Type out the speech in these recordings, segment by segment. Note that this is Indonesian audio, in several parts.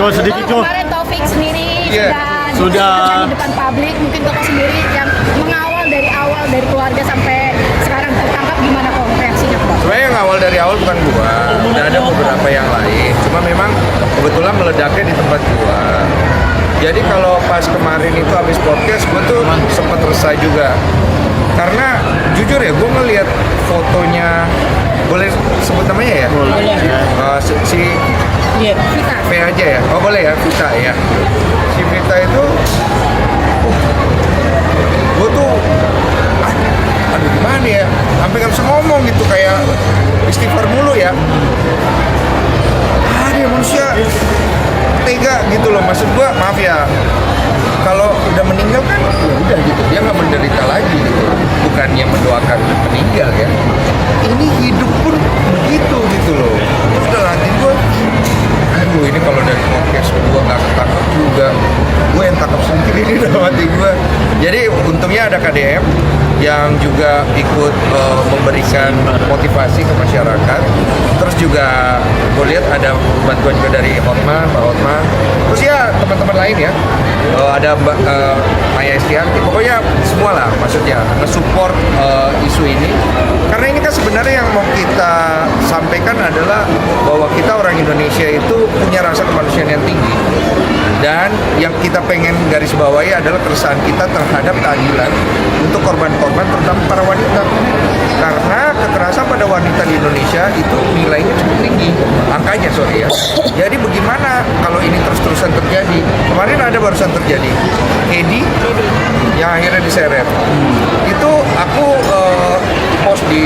Kok sedikit kok. Kemarin Taufik sendiri Sudah. di depan publik, mungkin Koko sendiri yang mengawal dari awal dari keluarga sampai sekarang tertangkap, gimana kok reaksinya kok? Sebenarnya yang awal dari awal bukan gua, udah ada beberapa yang lain. Cuma memang kebetulan meledaknya di tempat gua. Jadi kalau pas kemarin itu habis podcast, gua tuh sempat resah juga. Karena jujur ya, gua ngelihat fotonya, boleh sebut namanya ya? Boleh. Si Vita. V aja ya? Oh boleh ya, Vita ya. Si Vita itu, gue tuh, aduh gimana ya? Sampai nggak bisa ngomong gitu, kayak istighfar mulu ya. Ada manusia tega gitu loh, maksud gue, maaf ya. Kalau udah meninggal kan, ya udah gitu, dia nggak menderita lagi gitu. Bukannya mendoakan meninggal ya. Ini hidup pun begitu gitu loh. Terus udah hati gue, aduh ini kalau dari podcast gue nggak ketangkep juga, gue yang tangkap sendiri di dalam hati gue. Jadi untungnya ada KDM yang juga ikut memberikan motivasi ke masyarakat. Terus juga gue lihat ada bantuan juga dari Hotman, Pak Hotman. Terus ya teman-teman lain ya, ada Mbak Maya Estianti. Pokoknya semua lah, maksudnya nge-support isu ini. Karena ini kan sebenarnya yang mau kita sampaikan adalah bahwa kita orang Indonesia itu punya rasa kemanusiaan yang tinggi. Dan yang kita pengen garis bawahi adalah keresahan kita terhadap keadilan untuk korban-korban, terutama para wanita. Karena kekerasan pada wanita di Indonesia itu nilainya cukup tinggi, angkanya sorry ya. Jadi bagaimana kalau ini terus-terusan terjadi? Kemarin ada barusan terjadi, Edi yang akhirnya diseret. Itu aku post di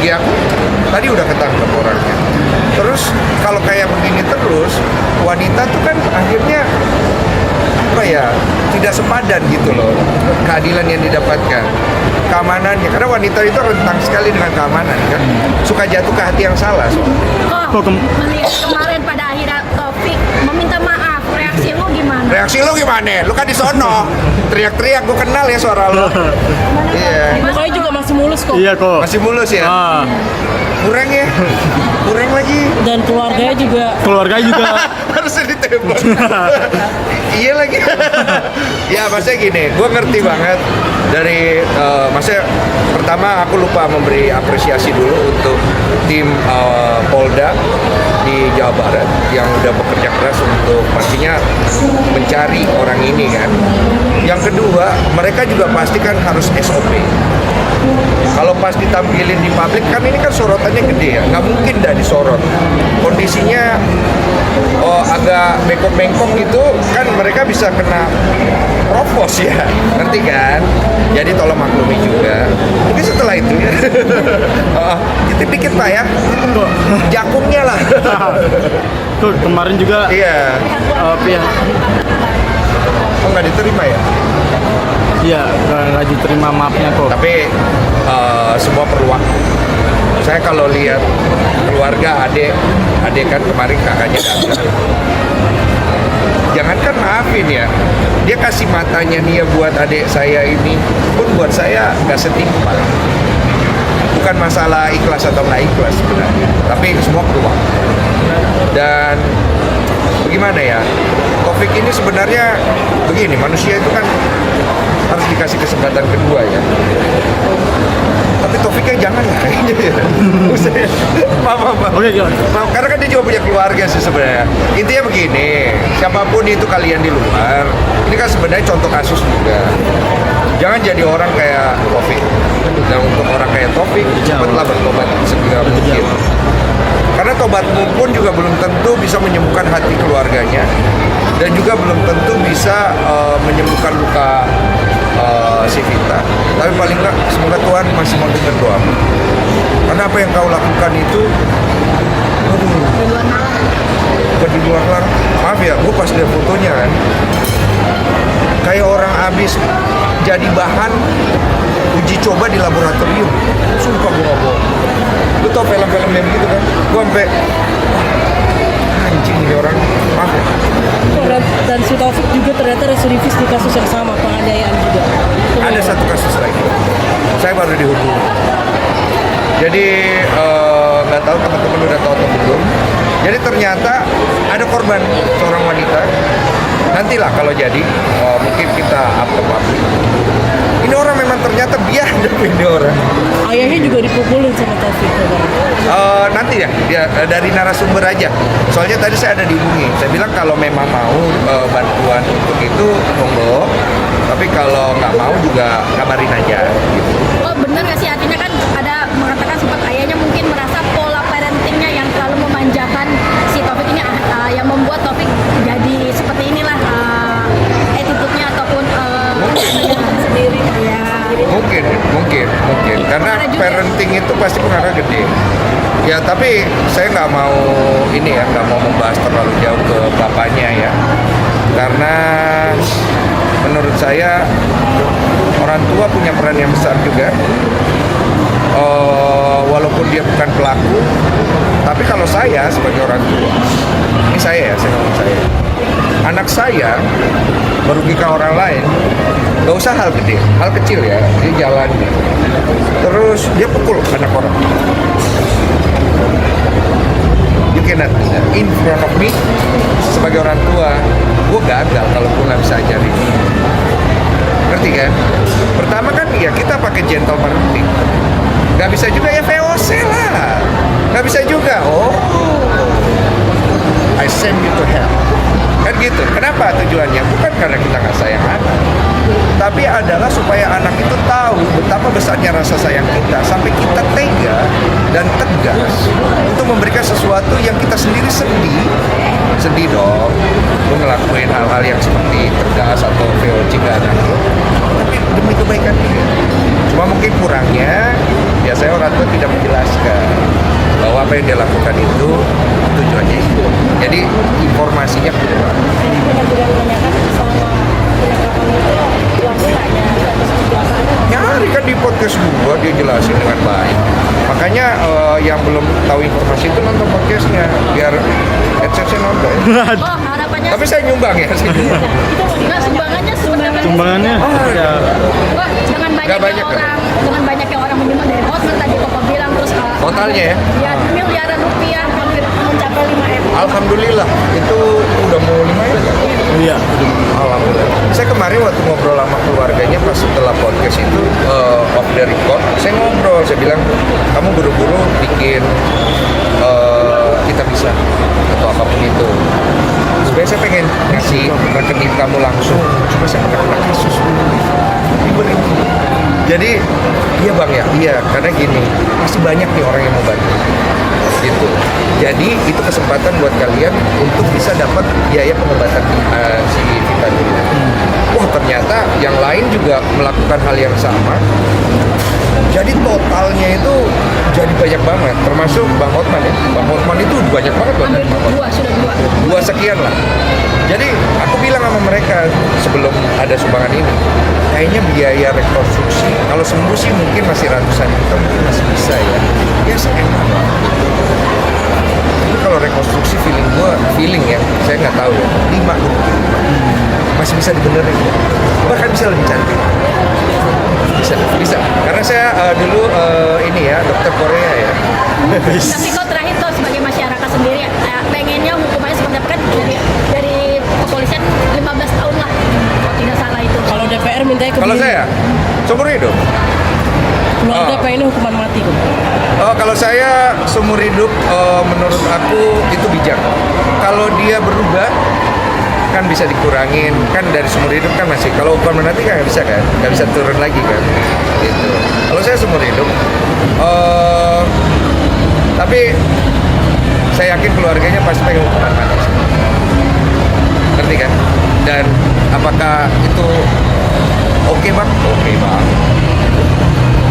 IG aku, tadi udah ketangkep orangnya. Terus kalau kayak begini terus, wanita tuh kan akhirnya apa ya, tidak sepadan gitu loh keadilan yang didapatkan, keamanannya, karena wanita itu rentang sekali dengan keamanan kan, suka jatuh ke hati yang salah soalnya. Kok melihat kemarin pada akhirnya Taufik meminta maaf, reaksi lo gimana? Reaksi lu gimana? Lu kan di sono teriak-teriak, gue kenal ya suara lu. Iya. Mukanya juga masih mulus kok. Iya kok. Masih mulus ya? Kurang ya? Kurang lagi. Dan keluarganya juga. Keluarga juga. Harusnya ditembak. Iya lagi. Ya maksudnya gini, gue ngerti banget dari maksudnya pertama aku lupa memberi apresiasi dulu untuk tim Polda di Jawa Barat yang udah bekerja keras untuk pastinya mencari orang ini kan. Yang kedua, mereka juga pasti kan harus SOP. Kalau pas ditampilin di publik kan ini kan sorotannya gede ya, nggak mungkin nggak disorot. Kondisinya agak bengkok-bengkok gitu kan, mereka bisa kena propos ya, ngerti kan? Jadi tolong maklumi juga. Mungkin setelah itu ya, dikit Pak ya, jakungnya lah. Tuh kemarin juga Iya, pihak kok nggak diterima ya? iya nggak diterima maafnya kok. Tapi semua perlu waktu. Saya kalau lihat keluarga adik kan kemarin kakaknya datang. Jangankan maafin ya, dia kasih matanya dia buat adik saya ini pun buat saya nggak setimpal. Bukan masalah ikhlas atau nggak ikhlas sebenarnya, tapi semua perlu waktu. Dan bagaimana ya, Taufik ini sebenarnya begini, manusia itu kan harus dikasih kesempatan kedua ya. Tapi Taufiknya jangan lah kayaknya ya. Maaf. Oke, Maaf, karena kan dia juga punya keluarga sih sebenarnya. Intinya begini, siapapun itu kalian di luar, ini kan sebenarnya contoh kasus juga. Jangan jadi orang kayak Taufik. Dan untuk orang kayak Taufik, cepatlah bertobat segera mungkin. Karena tobatmu pun juga belum tentu bisa menyembuhkan hati keluarganya, dan juga belum tentu bisa menyembuhkan luka si Vita. Tapi paling nggak semoga Tuhan masih mau dengar doamu. Karena apa yang kau lakukan itu, bukan di luar nalar. Maaf ya, gue pas lihat fotonya kan, kayak orang habis jadi bahan uji coba di laboratorium. Sumpah gue nggak bohong. Lu tau film-film yang gitu kan? Gue sampai anjing ini orang, maaf ya. Dan si Taufik juga ternyata residivis di kasus yang sama, penganiayaan juga. Ada satu kasus lagi, saya baru dihubungi. Jadi nggak tahu teman-teman udah tahu atau belum. Jadi ternyata ada korban seorang wanita. Nantilah kalau jadi mungkin kita up ke publik. Ini orang memang ternyata biadab ini orang. Ayahnya juga dipukulin sama Taufik. Nanti ya dia dari narasumber aja. Soalnya tadi saya ada dihubungi. Saya bilang kalau memang mau bantuan untuk itu monggo. Tapi kalau nggak mau juga kabarin aja. Gitu. Oh bener nggak sih, artinya kan ada mengatakan sempat ayahnya mungkin merasa pola parentingnya yang terlalu memanjakan si Taufik ini yang membuat Taufik jadi seperti inilah attitude-nya ataupun sendiri ya. Mungkin karena parenting itu pasti pengaruh gede. Ya tapi saya nggak mau ini ya, nggak mau membahas terlalu jauh ke bapaknya ya, karena menurut saya orang tua punya peran yang besar juga. Walaupun dia bukan pelaku, tapi kalau saya sebagai orang tua, ini saya ngomong saya, anak saya merugikan orang lain, gak usah hal gede, hal kecil ya, dia jalan, terus dia pukul anak orang. You cannot do that in front of me. Sebagai orang tua, gue gagal kalau gue nggak bisa ajarin. Ngerti kan? Pertama kan ya kita pakai gentle parenting. Gak bisa juga ya VOC lah. Gak bisa juga. Oh, I send you to hell. Kan gitu. Kenapa tujuannya? Bukan karena kita nggak sayang anak, tapi adalah supaya anak itu tahu betapa besarnya rasa sayang kita sampai kita tega dan tegas untuk memberikan sesuatu yang kita sendiri sedih dong. Lu ngelakuin hal-hal yang seperti tegas atau VOC ke anak lu, tapi demi kebaikan dia. Cuma mungkin kurangnya ya saya orang tua tidak menjelaskan bahwa apa yang dia lakukan itu tujuannya itu. Jadi informasinya kurang. Nyari kan di podcast gua dia jelasin dengan baik. Makanya yang belum tahu informasi itu nonton podcastnya biar headsetnya nonton. Oh harapannya. Tapi saya nyumbang ya sih. Nah, sumbangannya sebenarnya. Sumbangannya ya Wah, Nggak banyak, dengan banyaknya orang menyumbang dari Hotman tadi Koko bilang terus Totalnya ya? Ya miliaran rupiah hampir mencapai 5 M. Alhamdulillah itu udah mau 5 ya. iya. Alhamdulillah. Saya kemarin waktu ngobrol sama keluarganya pas setelah podcast itu off the record, saya ngobrol, saya bilang kamu buru-buru bikin kita bisa atau apapun itu. Sebenarnya saya pengen ngasih rekening kamu langsung, cuma saya pernah kena kasus dulu. Jadi iya bang ya, iya karena gini masih banyak nih orang yang mau bantu gitu. Jadi itu kesempatan buat kalian untuk bisa dapat biaya pengobatan si Vita dulu. Wah ternyata yang lain juga melakukan hal yang sama. Jadi totalnya itu jadi banyak banget, termasuk Bang Hotman ya. Bang Hotman itu banyak banget loh. Hampir dua. 2 sekian lah. Jadi aku bilang sama mereka sebelum ada sumbangan ini, kayaknya biaya rekonstruksi kalau sembuh sih mungkin masih ratusan juta, mungkin masih bisa ya. Ya seenak lah. Tapi kalau rekonstruksi feeling ya, saya nggak tahu ya. 5 masih bisa dibenerin, bahkan bisa lebih cantik. Bisa. Karena saya dulu ini ya dokter Korea ya. Tapi kau terakhir tuh sebagai masyarakat sendiri pengennya hukumannya seperti apa kan dari kepolisian 15 tahun lah kalau tidak salah itu. Kalau DPR mintanya ke Kalau saya seumur hidup. keluarga pengennya hukuman mati kok. Kalau saya seumur hidup menurut aku itu bijak. Kalau dia berubah kan bisa dikurangin, kan dari seumur hidup kan masih, kalau hukuman mati kan nggak bisa kan, nggak bisa turun lagi kan gitu. Kalau saya seumur hidup tapi saya yakin keluarganya pasti pengen hukuman mati, ngerti kan? Dan apakah itu oke bang? Oke bang,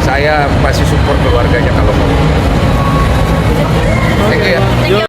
saya pasti support keluarganya kalau mau. Thank you ya. Thank you.